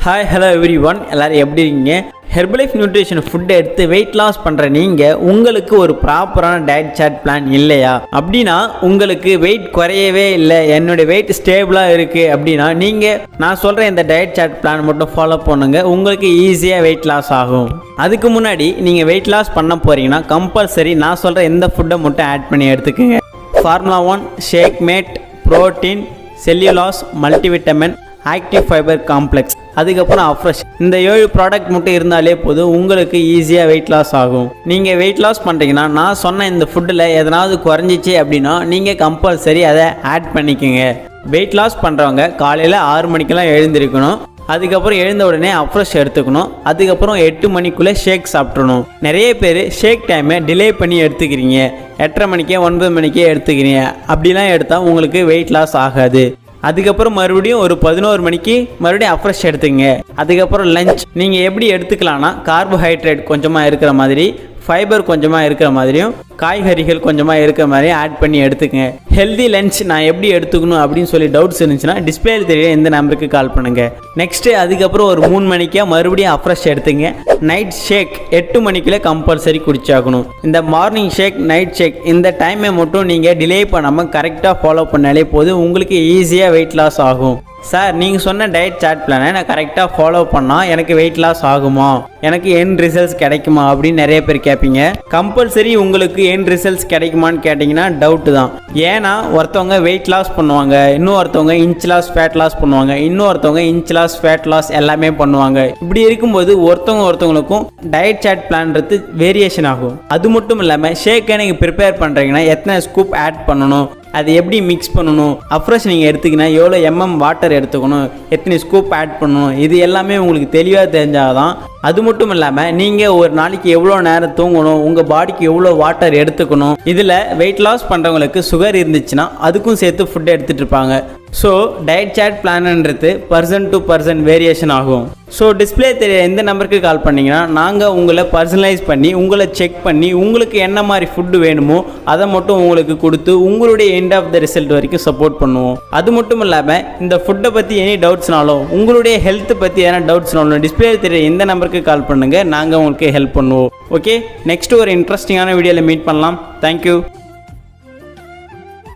Hi hello every one, எல்லோரும் எப்படி இருக்கீங்க? ஹெர்பலைஃப் நியூட்ரிஷன் ஃபுட்டை எடுத்து வெயிட் லாஸ் பண்ணுற நீங்கள் உங்களுக்கு ஒரு ப்ராப்பரான டயட் சார்ட் பிளான் இல்லையா? அப்படின்னா உங்களுக்கு வெயிட் குறையவே இல்லை, என்னுடைய வெயிட் ஸ்டேபிளாக இருக்குது அப்படின்னா நீங்கள் நான் சொல்கிற இந்த டயட் சார்ட் பிளான் மட்டும் ஃபாலோ பண்ணுங்க, உங்களுக்கு ஈஸியாக வெயிட் லாஸ் ஆகும். அதுக்கு முன்னாடி நீங்கள் வெயிட் லாஸ் பண்ண போகிறீங்கன்னா கம்பல்சரி நான் சொல்கிற எந்த ஃபுட்டை மட்டும் ஆட் பண்ணி எடுத்துக்கோங்க. Formula 1 shake mate, protein, cellulose, multivitamin, active fibre complex, அதுக்கப்புறம் அஃப்ரெஷ். இந்த 7 ப்ராடக்ட் மட்டும் இருந்தாலே போதும், உங்களுக்கு ஈஸியாக வெயிட் லாஸ் ஆகும். நீங்கள் வெயிட் லாஸ் பண்ணுறீங்கன்னா நான் சொன்ன இந்த ஃபுட்டில் எதனாவது குறைஞ்சிச்சு அப்படின்னா நீங்கள் கம்பல்சரி அதை ஆட் பண்ணிக்கோங்க. வெயிட் லாஸ் பண்ணுறவங்க காலையில் 6 மணிக்கெல்லாம் எழுந்திருக்கணும். அதுக்கப்புறம் எழுந்த உடனே அஃப்ரெஷ் எடுத்துக்கணும். அதுக்கப்புறம் 8 மணிக்குள்ளே ஷேக் சாப்பிட்றணும். நிறைய பேர் ஷேக் டைமை டிலே பண்ணி எடுத்துக்கிறீங்க, 8:30 மணிக்கே 9 மணிக்கே எடுத்துக்கிறீங்க. அப்படிலாம் எடுத்தால் உங்களுக்கு வெயிட் லாஸ் ஆகாது. அதுக்கப்புறம் மறுபடியும் ஒரு 11 மணிக்கு மறுபடியும் அஃப்ரெஷ் எடுத்துங்க. அதுக்கப்புறம் லஞ்ச் நீங்கள் எப்படி எடுத்துக்கலாம்னா கார்போஹைட்ரேட் கொஞ்சமாக இருக்கிற மாதிரி, ஃபைபர் கொஞ்சமாக இருக்கிற மாதிரியும், காய்கறிகள் கொஞ்சமாக இருக்கிற மாதிரியும் ஆட் பண்ணி எடுத்துக்கங்க. ஹெல்தி லஞ்ச் நான் எப்படி எடுத்துக்கணும் அப்படின்னு சொல்லி டவுட்ஸ் இருந்துச்சுன்னா டிஸ்பிளேல தெரிய இந்த நம்பருக்கு கால் பண்ணுங்கள். நெக்ஸ்ட்டு அதுக்கப்புறம் ஒரு 3 மணிக்கே மறுபடியும் அஃப்ரெஷ் எடுத்துங்க. நைட் ஷேக் 8 மணிக்குள்ளே கம்பல்சரி குடிச்சாகணும். இந்த மார்னிங் ஷேக், நைட் ஷேக் இந்த டைமை மட்டும் நீங்கள் டிலே பண்ணாமல் கரெக்டாக ஃபாலோ பண்ணாலே போதும், உங்களுக்கு ஈஸியாக வெயிட் லாஸ் ஆகும். சார், நீங்கள் சொன்ன டயட் சார்ட் பிளானை நான் கரெக்டாக ஃபாலோ பண்ணால் எனக்கு வெயிட் லாஸ் ஆகுமா, எனக்கு என் ரிசல்ட்ஸ் கிடைக்குமா அப்படின்னு நிறைய பேர் கேட்பீங்க. கம்பல்சரி உங்களுக்கு என் ரிசல்ட்ஸ் கிடைக்குமான்னு கேட்டிங்கன்னா டவுட்டு தான். ஏன்னா ஒருத்தவங்க வெயிட் லாஸ் பண்ணுவாங்க, இன்னொருத்தவங்க இன்ச் லாஸ், ஃபேட் லாஸ் பண்ணுவாங்க, இன்னொருத்தவங்க இன்ச் லாஸ், ஃபேட் லாஸ் எல்லாமே பண்ணுவாங்க. இப்படி இருக்கும்போது ஒருத்தவங்களுக்கும் டயட் சார்ட் பிளான்றது வேரியேஷன் ஆகும். அது மட்டும் இல்லாமல் ஷேக்கை நீங்கள் ப்ரிப்பேர் பண்ணுறீங்கன்னா எத்தனை ஸ்கூப் ஆட் பண்ணணும், அது எப்படி மிக்ஸ் பண்ணணும், அஃப்ரெஷ் நீங்கள் எடுத்துக்கினா எவ்வளோ வாட்டர் எடுத்துக்கணும், எத்தனை ஸ்கூப் ஆட் பண்ணணும், இது எல்லாமே உங்களுக்கு தெளிவாக தெரிஞ்சால் தான். அது மட்டும் இல்லாமல் நீங்கள் ஒரு நாளைக்கு எவ்வளோ நேரம் தூங்கணும், உங்கள் பாடிக்கு எவ்வளோ வாட்டர் எடுத்துக்கணும். இதில் வெயிட் லாஸ் பண்ணுறவங்களுக்கு சுகர் இருந்துச்சுன்னா அதுக்கும் சேர்த்து ஃபுட் எடுத்துகிட்டு இருப்பாங்க. ஸோ டயட் சார்ட் பிளான்ன்றது பர்சன் டு பர்சன் வேரியேஷன் ஆகும். ஸோ டிஸ்பிளே தெரிய எந்த நம்பருக்கு கால் பண்ணிங்கன்னா நாங்கள் உங்களை பர்சனலைஸ் பண்ணி உங்களை செக் பண்ணி உங்களுக்கு என்ன மாதிரி ஃபுட்டு வேணுமோ அதை மட்டும் உங்களுக்கு கொடுத்து உங்களுடைய எண்ட் ஆஃப் த ரிசல்ட் வரைக்கும் சப்போர்ட் பண்ணுவோம். அது மட்டும் இல்லாமல் இந்த ஃபுட்டை பற்றி எனி டவுட்ஸ்னாலும் உங்களுடைய ஹெல்த்தை பற்றி எதனா டவுட்ஸ்னாலும் டிஸ்பிளே தெரிய எந்த நம்பருக்கு கால் பண்ணுங்கள், நாங்கள் உங்களுக்கு ஹெல்ப் பண்ணுவோம். ஓகே, நெக்ஸ்ட் ஒரு இன்ட்ரெஸ்டிங்கான வீடியோவில் மீட் பண்ணலாம். தேங்க்யூ.